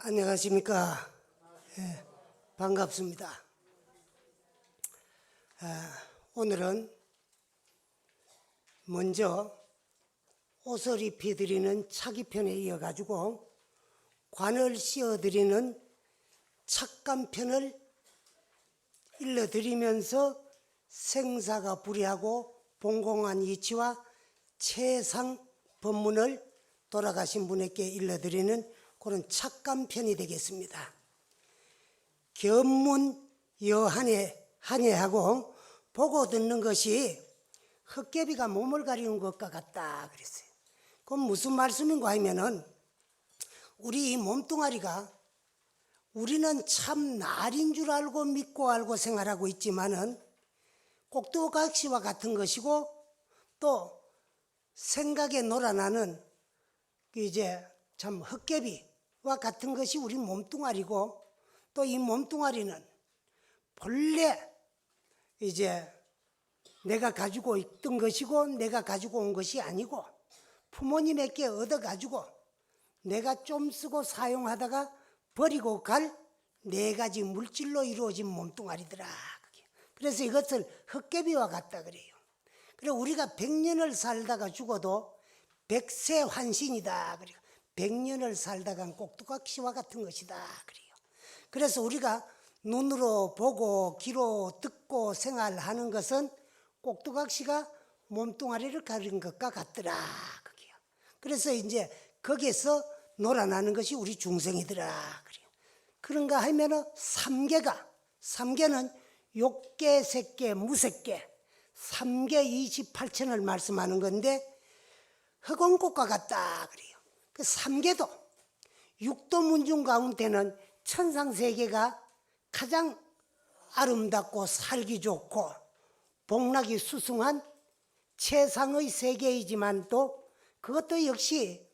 안녕하십니까. 반갑습니다. 오늘은 먼저 옷을 입혀드리는 차기편에 이어가지고 관을 씌워드리는 착감편을 일러드리면서 생사가 불이하고 봉공한 이치와 최상 법문을 돌아가신 분에게 일러드리는 그런 착감편이 되겠습니다. 견문 여한해하고 보고 듣는 것이 헛개비가 몸을 가리는 것과 같다 그랬어요. 그럼 무슨 말씀인가 하면은 우리 이 몸뚱아리가 우리는 참 날인 줄 알고 믿고 알고 생활하고 있지만은 꼭두각시와 같은 것이고 또 생각에 놀아나는 이제 참 헛개비와 같은 것이 우리 몸뚱아리고 또 이 몸뚱아리는 본래 이제 내가 가지고 있던 것이고 내가 가지고 온 것이 아니고 부모님에게 얻어가지고 내가 좀 쓰고 사용하다가 버리고 갈 네 가지 물질로 이루어진 몸뚱아리더라. 그래서 이것을 헛개비와 같다 그래요. 그리고 우리가 100년을 살다가 죽어도 백세 환신이다. 그래요. 100년을 살다간 꼭두각시와 같은 것이다. 그래요. 그래서 우리가 눈으로 보고 귀로 듣고 생활하는 것은 꼭두각시가 몸뚱아리를 가린 것과 같더라. 그게요. 그래서 이제 거기에서 놀아나는 것이 우리 중생이더라. 그래요. 그런가 하면은 삼계는 욕계, 색계, 무색계 3계 28천을 말씀하는 건데 흑원꽃과 같다 그래요. 그 3계도 육도 문중 가운데는 천상세계가 가장 아름답고 살기 좋고 복락이 수승한 최상의 세계이지만 또 그것도 역시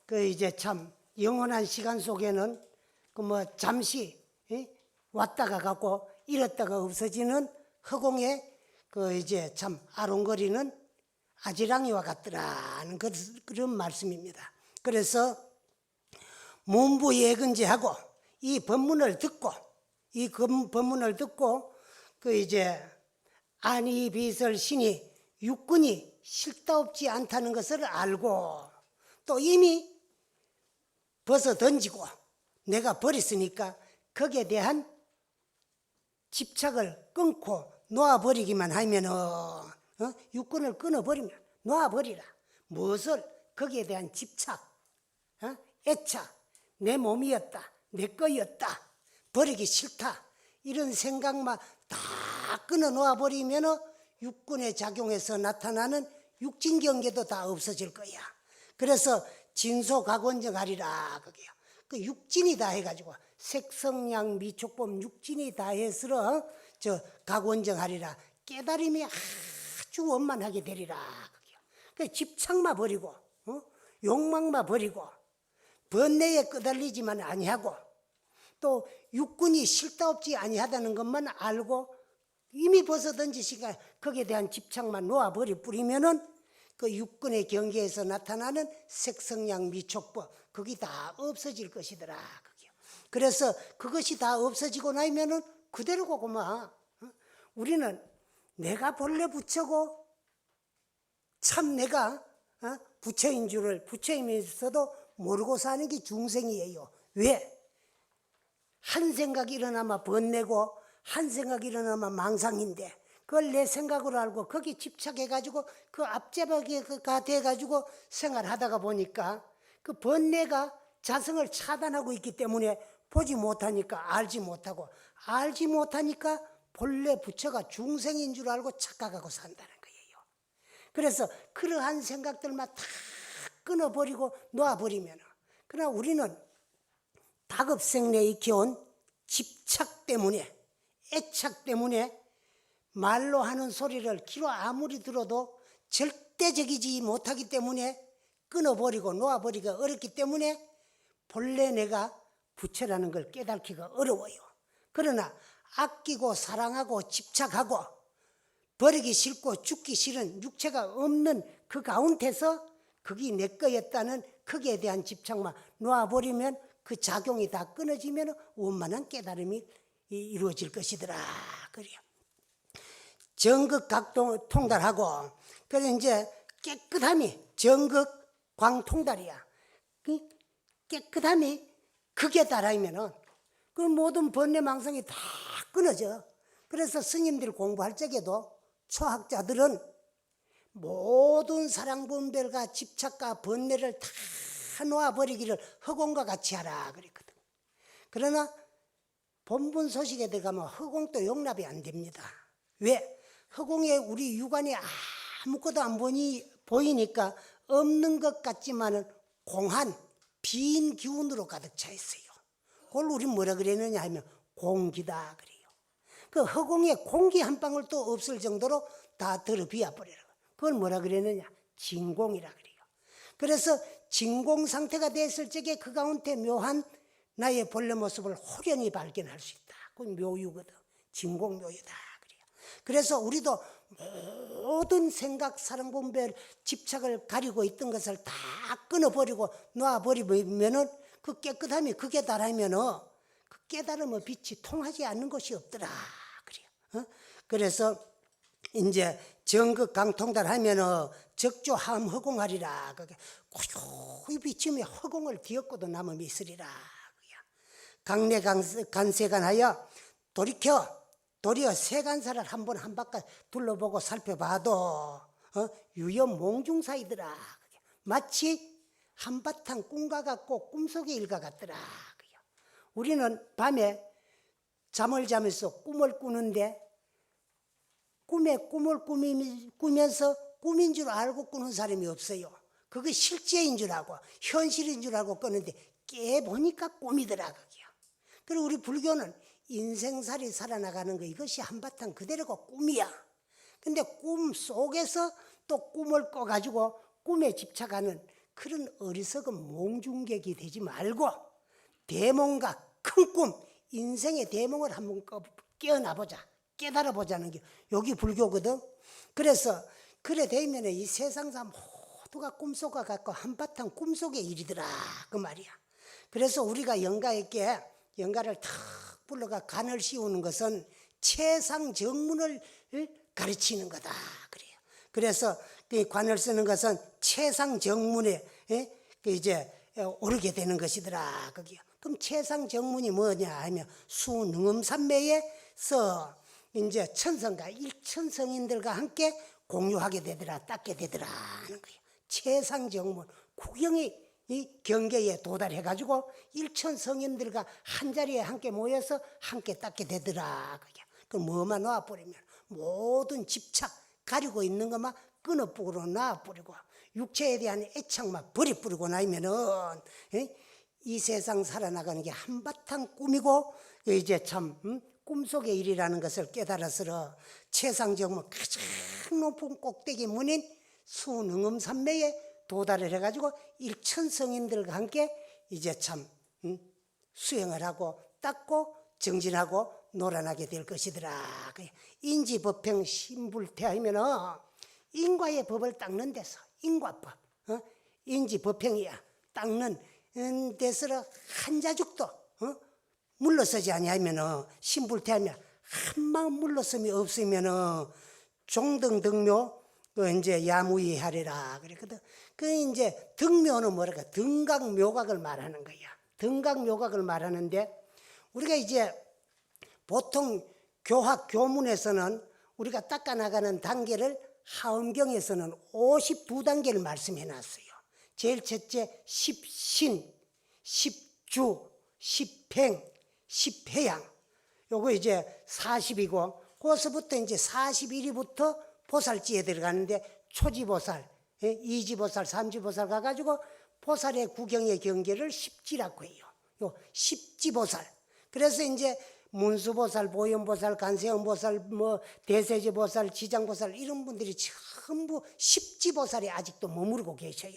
그 이제 참 영원한 시간 속에는 그 뭐 잠시 왔다가 가고 잃었다가 없어지는 허공에 그 이제 참 아롱거리는 아지랑이와 같더라는 그런 말씀입니다. 그래서 문부예근제하고 이 법문을 듣고 그 이제 안이비설신이 육군이 실다없지 않다는 것을 알고 또 이미 벗어 던지고 내가 버렸으니까 거기에 대한 집착을 끊고 놓아버리기만 하면은 육군을 끊어버리면 놓아버리라. 무엇을? 거기에 대한 집착, 애착, 내 몸이었다, 내 거였다, 버리기 싫다 이런 생각만 다 끊어 놓아버리면 육군의 작용에서 나타나는 육진경계도 다 없어질 거야. 그래서 진소각원정하리라 그게요. 그 육진이 다 해가지고 색성량 미촉법 육진이 다 해서 저 각원정하리라 깨달음이 아주 원만하게 되리라 그게요. 그 집착만 버리고 욕망만 버리고 번뇌에 끄달리지만 아니하고 또 육군이 실다없지 아니하다는 것만 알고 이미 벗어던지시니까 거기에 대한 집착만 놓아버려 뿌리면은 그 육군의 경계에서 나타나는 색성량 미촉법 그게 다 없어질 것이더라 그게요. 그래서 그것이 다 없어지고 나면은 그대로고 그만 우리는 내가 본래 부처고 참 내가 부처인 줄을 부처이면서도 모르고 사는 게 중생이에요. 왜? 한 생각이 일어나면 번뇌고 한 생각이 일어나면 망상인데 그걸 내 생각으로 알고 거기 집착해가지고 그 앞제박이가 돼가지고 생활하다가 보니까 그 번뇌가 자성을 차단하고 있기 때문에 보지 못하니까 알지 못하니까 본래 부처가 중생인 줄 알고 착각하고 산다는 거예요. 그래서 그러한 생각들만 다 끊어버리고 놓아버리면 그러나 우리는 다급생내에 익혀온 집착 때문에 애착 때문에 말로 하는 소리를 귀로 아무리 들어도 절대적이지 못하기 때문에 끊어버리고 놓아버리기가 어렵기 때문에 본래 내가 부처라는 걸 깨닫기가 어려워요. 그러나 아끼고 사랑하고 집착하고 버리기 싫고 죽기 싫은 육체가 없는 그 가운데서 그게 내 거였다는 거기에 대한 집착만 놓아버리면 그 작용이 다 끊어지면 원만한 깨달음이 이루어질 것이더라. 그래요. 정극 각통달하고, 그래서 이제 깨끗함이 정극 광통달이야. 깨끗함이 극에 달하면은 그 모든 번뇌망상이 다 끊어져. 그래서 스님들 공부할 적에도 초학자들은 모든 사랑분별과 집착과 번뇌를 다 놓아버리기를 허공과 같이 하라 그랬거든. 그러나 본분 소식에 들어가면 허공도 용납이 안 됩니다. 왜? 허공에 우리 육안이 아무것도 안 보이니까 없는 것 같지만은 공한 빈 기운으로 가득 차 있어요. 그걸 우리 뭐라 그랬느냐 하면 공기다 그래요. 그 허공에 공기 한 방울도 없을 정도로 다 더러비어 버려요. 그걸 뭐라 그랬느냐? 진공이라 그래요. 그래서 진공 상태가 됐을 적에 그 가운데 묘한 나의 본래 모습을 호련히 발견할 수 있다. 그건 묘유거든. 진공묘유다 그래요. 그래서 우리도 모든 생각, 사랑, 분별, 집착을 가리고 있던 것을 다 끊어버리고 놔버리면은 그 깨끗함이 극에 달하면은 그 깨달음의 빛이 통하지 않는 것이 없더라 그래요. 그래서 이제 정극 강통달하면은 적조함 허공하리라. 그게 고요히 비치며 허공을 뒤엎고도 남음이 있으리라. 강내 간세간하여 도리어 세간사를 한번 한 바퀴 둘러보고 살펴봐도 유연 몽중사이더라. 마치 한바탕 꿈과 같고 꿈속의 일과 같더라. 우리는 밤에 잠을 자면서 꿈을 꾸는데 꿈에 꿈을 꾸면서 꿈인 줄 알고 꾸는 사람이 없어요. 그게 실제인 줄 알고 현실인 줄 알고 꾸는데 깨보니까 꿈이더라. 그리고 우리 불교는 인생살이 살아나가는 거 이것이 한바탕 그대로가 꿈이야. 근데 꿈 속에서 또 꿈을 꿔가지고 꿈에 집착하는 그런 어리석은 몽중객이 되지 말고 대몽과 큰 꿈, 인생의 대몽을 한번 깨어나보자. 깨달아보자는 게 여기 불교거든. 그래서 그래 되면 이 세상사 모두가 꿈속과 같고 한바탕 꿈속의 일이더라 그 말이야. 그래서 우리가 영가를 탁 불러가 간을 씌우는 것은 최상정문을 가르치는 거다 그래요. 그래서 그 관을 쓰는 것은 최상정문에 이제 오르게 되는 것이더라 그게. 그럼 최상정문이 뭐냐 하면 수능음산매에서 이제 천성과 일천성인들과 함께 공유하게 되더라, 닦게 되더라 하는 거예요. 최상정문 구경이 이 경계에 도달해가지고 일천성인들과 한자리에 함께 모여서 함께 닦게 되더라. 그 뭐만 놔버리면 모든 집착 가리고 있는 것만 끊어뿌리고 놔버리고 육체에 대한 애착만 버려뿌리고 나면은 이 세상 살아나가는 게 한바탕 꿈이고 이제 참 꿈속의 일이라는 것을 깨달아서 최상정문 가장 높은 꼭대기 문인 수능음산매에 도달을 해가지고 일천성인들과 함께 이제 참 수행을 하고 닦고 정진하고 놀아나게 될 것이더라. 인지법행 신불태하면은 인과의 법을 닦는 데서 인과법, 인지법행이야. 닦는 데서 한자죽도 물러서지 아니하면은 신불태하면 한마음 물러섬이 없으면은 종등등묘 이제 야무이하리라 그랬거든. 그 이제 등묘는 뭐랄까 등각묘각을 말하는 거야. 등각묘각을 말하는데 우리가 이제 보통 교학 교문에서는 우리가 닦아나가는 단계를 하엄경에서는 52단계를 말씀해 놨어요. 제일 첫째 십신, 십주, 십행, 십회양. 요거 이제 40이고 거기서부터 이제 41위부터 보살지에 들어가는데 초지보살, 이지보살, 삼지보살 가가지고 보살의 구경의 경계를 십지라고 해요. 요 십지보살. 그래서 이제 문수보살, 보현보살, 간세음보살, 뭐 대세지보살, 지장보살 이런 분들이 전부 십지보살에 아직도 머무르고 계셔요.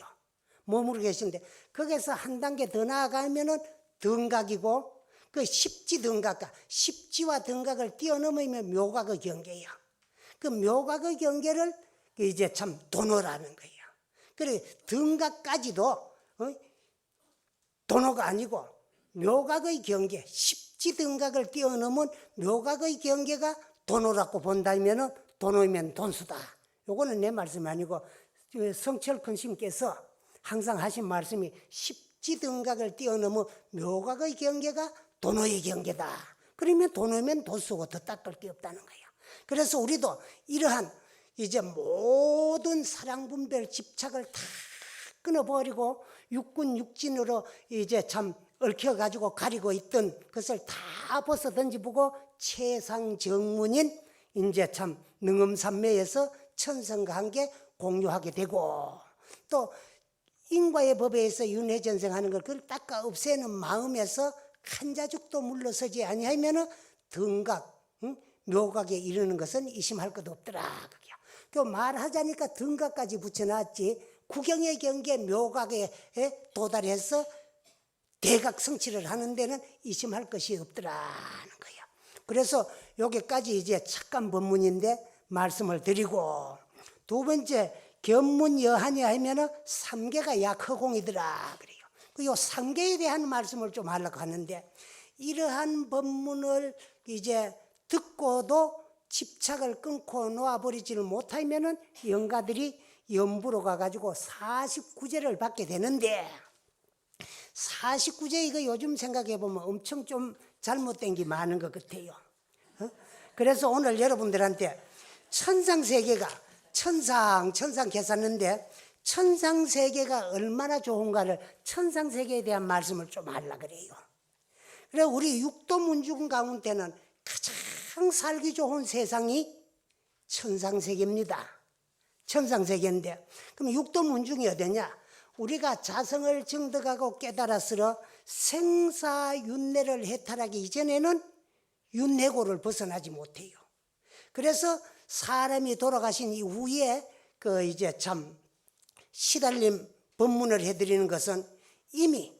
머무르고 계시는데 거기서 한 단계 더 나아가면은 등각이고 그 십지 등각과 십지와 등각을 뛰어넘으면 묘각의 경계예요. 그 묘각의 경계를 이제 참 도노라는 거예요. 그래 등각까지도 도노가 아니고 묘각의 경계, 십지등각을 뛰어넘은 묘각의 경계가 도노라고 본다면 도노이면 돈수다. 요거는 내 말씀이 아니고 성철 큰 스님께서 항상 하신 말씀이 십지등각을 뛰어넘은 묘각의 경계가 도노의 경계다. 그러면 도노면 도수고 더 닦을 게 없다는 거예요. 그래서 우리도 이러한 이제 모든 사랑분별 집착을 다 끊어버리고 육군 육진으로 이제 참 얽혀가지고 가리고 있던 것을 다 벗어 던지보고 최상정문인 이제 참 능엄삼매에서 천성과 함께 공유하게 되고, 또 인과의 법에 의해서 윤회전생하는 걸 그걸 닦아 없애는 마음에서 한자죽도 물러서지 아니하면 등각, 묘각에 이르는 것은 이심할 것 없더라. 그게. 그 말하자니까 등각까지 붙여놨지 구경의 경계 묘각에 도달해서 대각 성취를 하는 데는 이심할 것이 없더라는 거예요. 그래서 여기까지 이제 착한 법문인데 말씀을 드리고, 두 번째 견문 여하냐 하면은 삼계가 약허공이더라 그래요. 요 삼계에 대한 말씀을 좀 하려고 하는데, 이러한 법문을 이제 듣고도 집착을 끊고 놓아버리지를 못하면은 영가들이 연부로 가가지고 49제를 받게 되는데, 49제 이거 요즘 생각해보면 엄청 좀 잘못된 게 많은 것 같아요. 그래서 오늘 여러분들한테 천상세계가 천상 계산인데 천상세계가 얼마나 좋은가를 천상세계에 대한 말씀을 좀 하려고 그래요. 그래 우리 육도문중 가운데는 가장 살기 좋은 세상이 천상세계입니다. 천상세계인데, 그럼 육도문중이 어디냐? 우리가 자성을 증득하고 깨달았으러 생사윤회를 해탈하기 이전에는 윤회고를 벗어나지 못해요. 그래서 사람이 돌아가신 이후에 그 이제 참 시달림 법문을 해드리는 것은 이미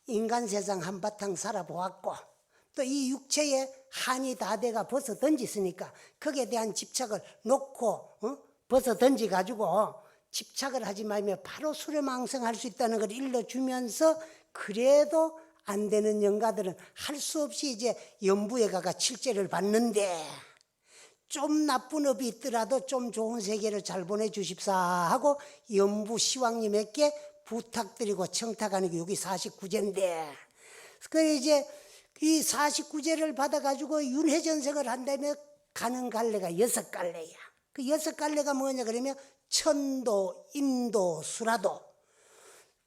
인간 세상 한바탕 살아보았고, 또 이 육체에 한이 다 돼가 벗어 던졌으니까 거기에 대한 집착을 놓고 벗어 던지 가지고 집착을 하지 말며 바로 수렴망성할 수 있다는 걸 일러주면서, 그래도 안 되는 영가들은 할 수 없이 이제 연부에 가가 칠제를 받는데, 좀 나쁜 업이 있더라도 좀 좋은 세계를 잘 보내주십사 하고 연부 시왕님에게 부탁드리고 청탁하는 게 여기 49제인데, 그 이제 이 49제를 받아가지고 윤회전생을 한다면 가는 갈래가 6갈래야. 그 6갈래가 뭐냐 그러면 천도, 인도, 수라도,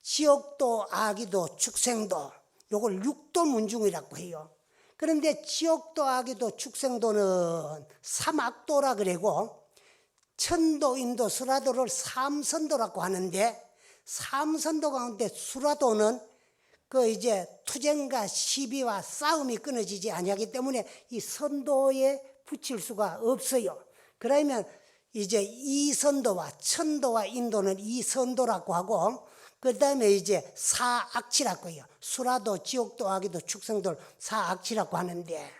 지옥도, 아기도, 축생도, 요걸 육도문중이라고 해요. 그런데 지옥도, 아기도, 축생도는 삼악도라 그러고, 천도, 인도, 수라도를 삼선도라고 하는데, 삼선도 가운데 수라도는 그 이제 투쟁과 시비와 싸움이 끊어지지 아니하기 때문에 이 선도에 붙일 수가 없어요. 그러면 이제 이선도와 천도와 인도는 이선도라고 하고, 그 다음에 이제 사악치라고 해요. 수라도, 지옥도, 아기도, 축생도를 사악치라고 하는데,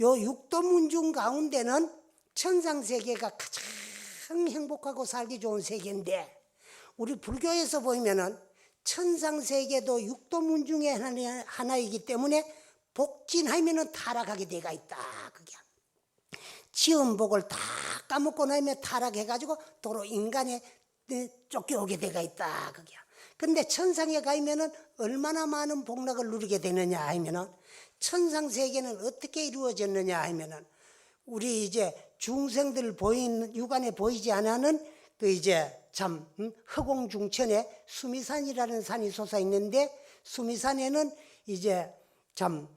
요 육도문중 가운데는 천상세계가 가장 행복하고 살기 좋은 세계인데, 우리 불교에서 보면은 천상세계도 육도문중의 하나이기 때문에 복진하면은 타락하게 돼가 있다. 그게 지은 복을 다 까먹고 나면 타락해가지고 도로 인간에 쫓겨오게 돼가 있다. 그게. 근데 천상에 가면은 얼마나 많은 복락을 누리게 되느냐 하면은, 천상세계는 어떻게 이루어졌느냐 하면은, 우리 이제 중생들 육안에 보이지 않는 그 이제 참 허공중천에 수미산이라는 산이 솟아 있는데, 수미산에는 이제 참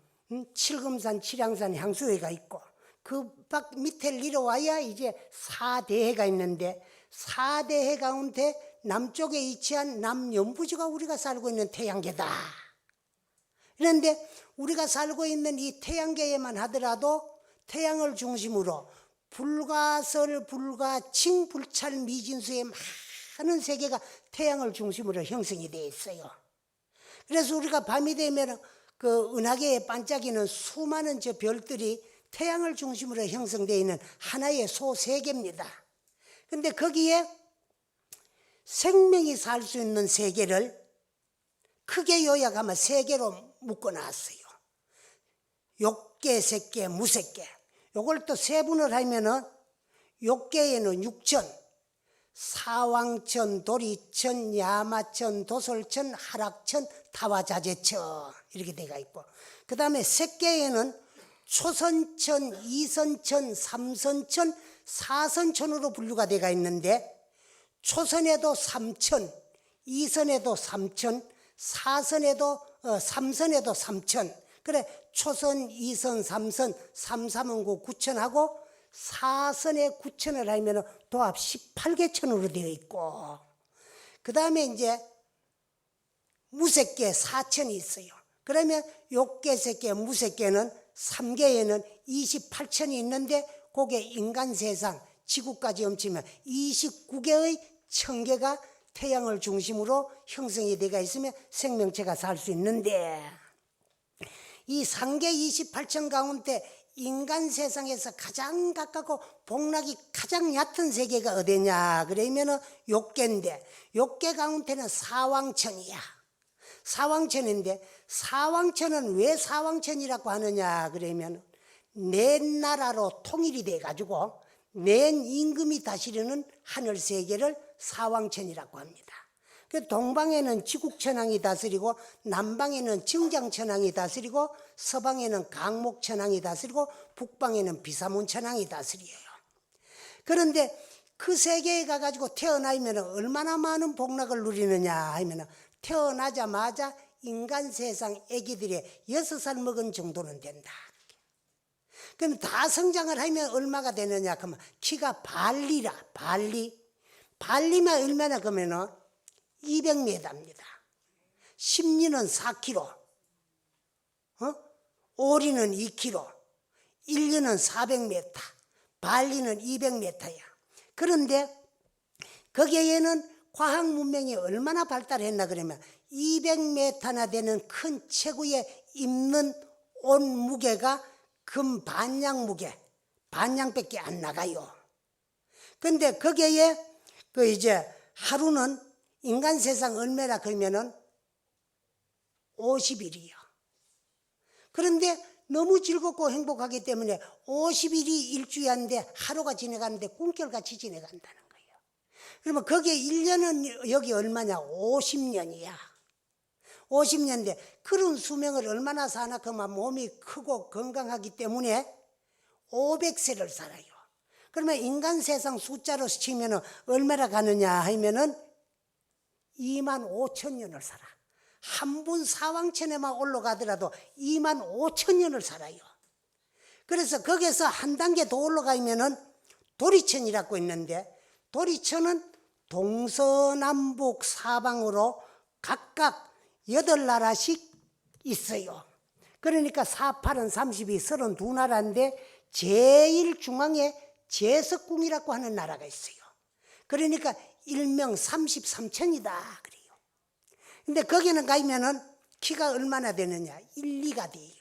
칠금산, 칠향산, 향수회가 있고, 그 밖 밑에 내려와야 이제 사대해가 있는데, 사대해 가운데 남쪽에 위치한 남연부지가 우리가 살고 있는 태양계다. 그런데 우리가 살고 있는 이 태양계에만 하더라도 태양을 중심으로 불가설, 불가칭, 불찰, 미진수의 많은 세계가 태양을 중심으로 형성이 되어 있어요. 그래서 우리가 밤이 되면 그 은하계에 반짝이는 수많은 저 별들이 태양을 중심으로 형성되어 있는 하나의 소세계입니다. 근데 거기에 생명이 살 수 있는 세계를 크게 요약하면 세 개로 묶어놨어요. 욕계, 색계, 무색계. 요걸 또 세분을 하면은 욕계에는 6천, 사왕천, 도리천, 야마천, 도솔천, 하락천, 타화자재천 이렇게 되어 있고, 그 다음에 색계에는 초선천, 이선천, 삼선천, 사선천으로 분류가 되어 있는데, 초선에도 3천, 이선에도 3천, 사선에도 3선에도 3천. 그래 초선, 이선, 삼선, 삼삼은 9천하고 사선에 9천을 하면 도합 18개천으로 되어 있고, 그 다음에 이제 무색계 4천이 있어요. 그러면 욕계, 색계, 무색계는 3개에는 28천이 있는데, 그게 인간 세상 지구까지 훔치면 29개의 천계가 태양을 중심으로 형성이 되어 있으면 생명체가 살 수 있는데, 이 상계 28천 가운데 인간 세상에서 가장 가깝고 복락이 가장 얕은 세계가 어디냐 그러면 욕계인데, 욕계 가운데는 사왕천이야. 사왕천인데, 사왕천은 왜 사왕천이라고 하느냐 그러면, 낸 나라로 통일이 돼 가지고 낸 임금이 다스리는 하늘 세계를 사왕천이라고 합니다. 그 동방에는 지국천왕이 다스리고, 남방에는 정장천왕이 다스리고, 서방에는 강목천왕이 다스리고, 북방에는 비사문천왕이 다스려요. 그런데 그 세계에 가가지고 태어나면 얼마나 많은 복락을 누리느냐 하면, 태어나자마자 인간 세상 아기들이 6살 먹은 정도는 된다. 그럼 다 성장을 하면 얼마가 되느냐 그러면, 키가 발리라. 발리면 얼마나 그러면은 200m입니다. 심리는 4kg, 오리는 2kg, 인류는 400m, 발리는 200m야. 그런데 거기에는 과학 문명이 얼마나 발달했나 그러면, 200m나 되는 큰 체구에 입는 옷 무게가 금 반양 무게, 반양밖에 안 나가요. 근데 거기에 그 이제 하루는 인간 세상 얼마나 그러면은 50일이요. 그런데 너무 즐겁고 행복하기 때문에 50일이 일주일인데 하루가 지나가는데 꿈결같이 지나간다는 거예요. 그러면 거기에 1년은 여기 얼마냐? 50년이야. 50년인데 그런 수명을 얼마나 사나 그만 몸이 크고 건강하기 때문에 500세를 살아요. 그러면 인간 세상 숫자로 치면 얼마나 가느냐 하면은 25,000년을 살아. 한 분 사왕천에만 올라가더라도 25,000년을 살아요. 그래서 거기서 한 단계 더 올라가면은 도리천이라고 있는데, 도리천은 동서남북 사방으로 각각 8나라씩 있어요. 그러니까 4, 8은 32, 32나라인데 제일 중앙에 제석궁이라고 하는 나라가 있어요. 그러니까 일명 33천이다 그래요. 근데 거기는 가면은 키가 얼마나 되느냐? 1, 2가 돼요.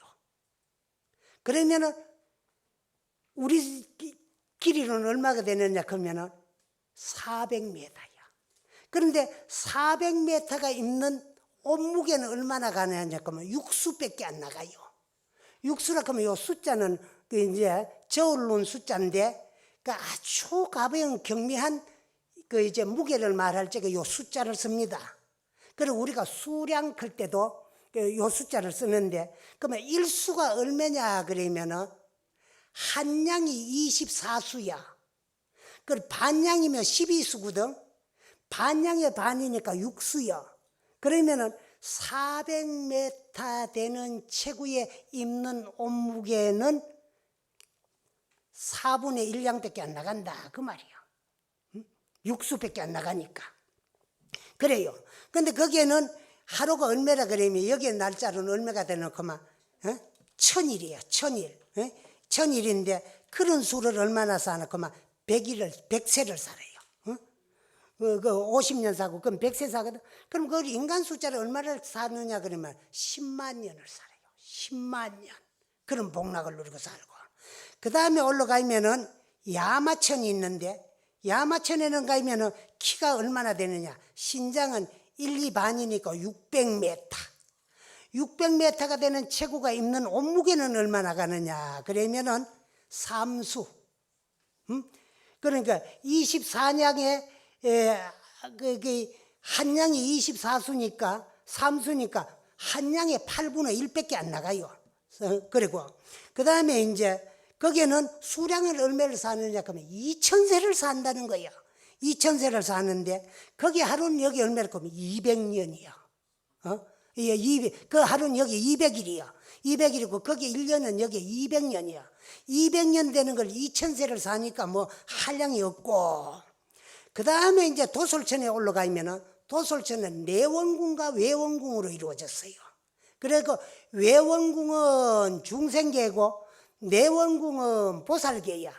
그러면은 우리 길이는 얼마가 되느냐 그러면은 400m야. 그런데 400m가 있는 옷무게는 얼마나 가느냐 그러면 육수밖에 안 나가요. 육수라 그러면 요 숫자는 그 이제 저울론 숫자인데, 그 아주 가벼운 경미한 그 이제 무게를 말할 적에 요 숫자를 씁니다. 그리고 우리가 수량 클 때도 요 숫자를 쓰는데, 그러면 일수가 얼마냐 그러면은 한양이 24수야. 그 반양이면 12수거든. 반양의 반이니까 6수야. 그러면은 400m 되는 체구에 입는 옷무게는 4분의 1량밖에 안 나간다 그 말이야. 육수밖에 안 나가니까. 그래요. 근데 거기에는 하루가 얼마라 그러면 여기에 날짜는 얼마가 되는 그만 1000일이에요. 1000일. 1000일인데 그런 수를 얼마나 사나 그만 100세를 살아요. 그 50년 사고 그럼 100세 사거든. 그럼 그 인간 숫자를 얼마를 사느냐 그러면 10만 년을 살아요. 10만 년. 그런 복락을 누리고 살고. 그 다음에 올라가면은 야마천이 있는데, 야마천에는 가면은 키가 얼마나 되느냐? 신장은 1, 2반이니까 600m. 600m가 되는 체구가 입는 옷무게는 얼마나 가느냐 그러면은 삼수. 그러니까 24냥에 한 냥이 24수니까 삼수니까 한 냥의 8분의 1밖에 안 나가요. 그리고 그 다음에 이제 거기에는 수량을 얼마를 사느냐 그러면 2000세를 산다는 거예요. 2000세를 사는데 거기 하루는 여기 얼마를 그러면 200년이요. 그 하루는 여기 200일이요. 200일이고 거기 1년은 여기 200년이요. 200년 되는 걸 2000세를 사니까 뭐 한량이 없고, 그 다음에 이제 도솔천에 올라가면은 도솔천은 내원궁과 외원궁으로 이루어졌어요. 그래서 외원궁은 중생계고 내원궁은 보살계야.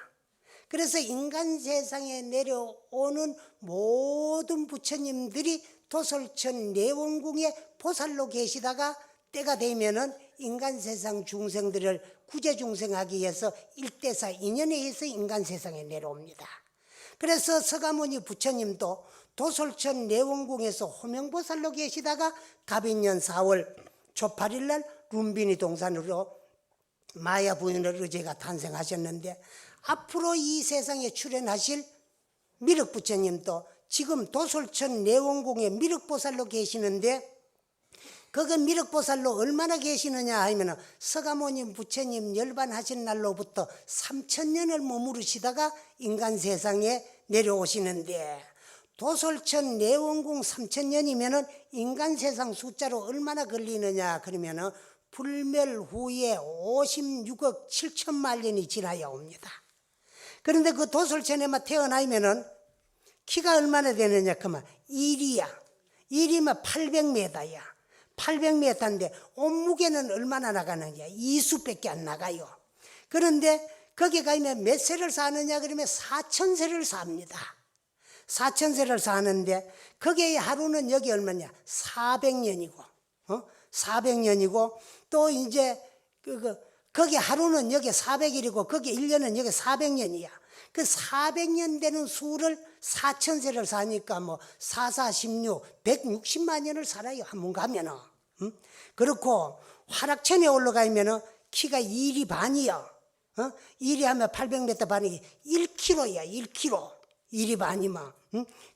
그래서 인간 세상에 내려오는 모든 부처님들이 도솔천 내원궁에 보살로 계시다가 때가 되면은 인간 세상 중생들을 구제 중생하기 위해서 일대사 인연에 의해서 인간 세상에 내려옵니다. 그래서 서가모니 부처님도 도솔천 내원궁에서 호명보살로 계시다가 갑인년 4월 초8일날 룸비니 동산으로 마야 부인을 의제가 탄생하셨는데, 앞으로 이 세상에 출현하실 미륵 부처님도 지금 도솔천 내원궁에 미륵보살로 계시는데, 거기 미륵보살로 얼마나 계시느냐 하면 서가모니 부처님 열반하신 날로부터 3000년을 머무르시다가 인간 세상에 내려오시는데, 도솔천 내원궁 3000년이면은 인간 세상 숫자로 얼마나 걸리느냐 그러면은 불멸 후에 56억 7천만 년이 지나야 옵니다. 그런데 그 도솔천에만 태어나면은 키가 얼마나 되느냐 그러면 1이야. 1이면 800m야. 800m인데 옷무게는 얼마나 나가느냐 2수밖에 안 나가요. 그런데 거기 가면 몇 세를 사느냐 그러면 4000세를 삽니다. 4000세를 사는데 거기에 하루는 여기 얼마냐 400년이고 400년이고 또 이제 거기 하루는 여기 400일이고 거기 1년은 여기 400년이야. 그 400년 되는 수를 4000세를 사니까 뭐 4, 4, 16, 160만 년을 살아요. 한번 가면은. 그렇고 화락천에 올라가면은 키가 1이 반이야. 1이 하면 800m 반이 1kg야. 1kg. 1이 반이면.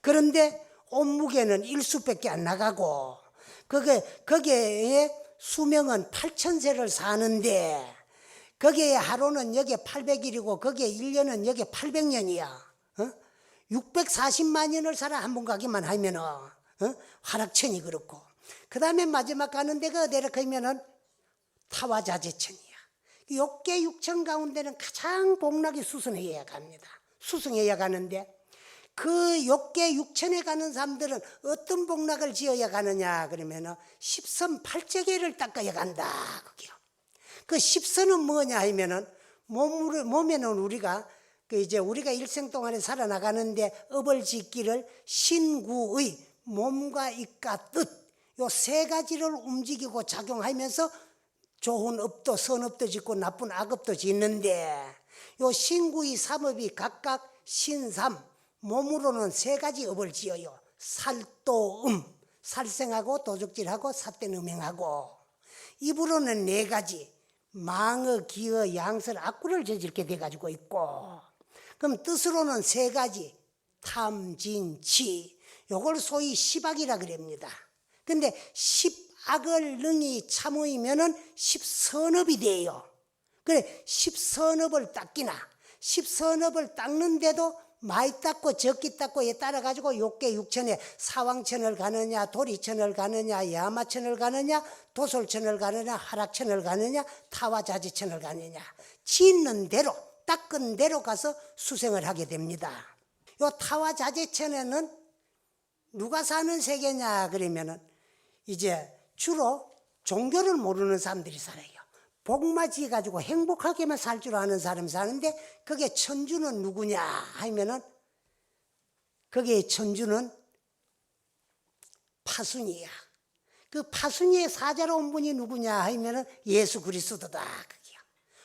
그런데 옷무게는 1수밖에 안 나가고 거기에 수명은 8000세를 사는데 거기에 하루는 여기 800일이고 거기에 1년은 여기 800년이야. 640만 년을 살아 한 번 가기만 하면은 화락천이 그렇고, 그 다음에 마지막 가는 데가 어디라 가면은 타와자재천이야. 욕계 6천 가운데는 가장 복락이 수승해야 갑니다. 수승해야 가는데 그 욕계 6천에 가는 사람들은 어떤 복락을 지어야 가느냐 그러면은 10선 8제계를 닦아야 간다. 그게요. 그 10선은 뭐냐 하면은 몸에는 우리가 우리가 일생 동안에 살아나가는데 업을 짓기를 신구의 몸과 입과 뜻 요 세 가지를 움직이고 작용하면서 좋은 업도 선업도 짓고 나쁜 악업도 짓는데, 요 신구의 삼업이 각각 신삼, 몸으로는 세 가지 업을 지어요. 살도음, 살생하고 도적질하고 사대음행하고, 입으로는 네 가지, 망어, 기어, 양설, 악구를 저지르게 돼가지고 있고, 그럼 뜻으로는 세 가지, 탐, 진, 치, 요걸 소위 십악이라 그럽니다. 근데 십악을 능히 참으면은 십선업이 돼요. 그래, 십선업을 닦기나, 십선업을 닦는데도 많이 닦고 적게 닦고에 따라 가지고 욕계 6천에 사왕천을 가느냐, 도리천을 가느냐, 야마천을 가느냐, 도솔천을 가느냐, 하락천을 가느냐, 타와자지천을 가느냐, 짓는 대로 닦은 대로 가서 수생을 하게 됩니다. 요 타와자재천에는 누가 사는 세계냐 그러면은 이제 주로 종교를 모르는 사람들이 살아요. 복맞이 가지고 행복하게만 살 줄 아는 사람이 사는데, 그게 천주는 누구냐 하면은 그게 천주는 파순이야. 그 파순이의 사자로 온 분이 누구냐 하면은 예수 그리스도다. 그게요.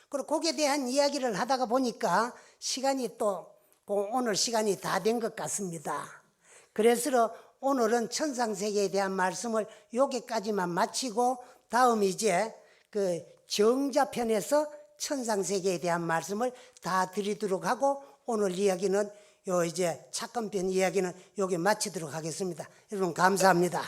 그리고 거기에 대한 이야기를 하다가 보니까 시간이 또 오늘 시간이 다 된 것 같습니다. 그래서 오늘은 천상세계에 대한 말씀을 여기까지만 마치고 다음 이제 그 정자편에서 천상세계에 대한 말씀을 다 드리도록 하고 오늘 이야기는 요 이제 착건편 이야기는 여기 마치도록 하겠습니다. 여러분 감사합니다.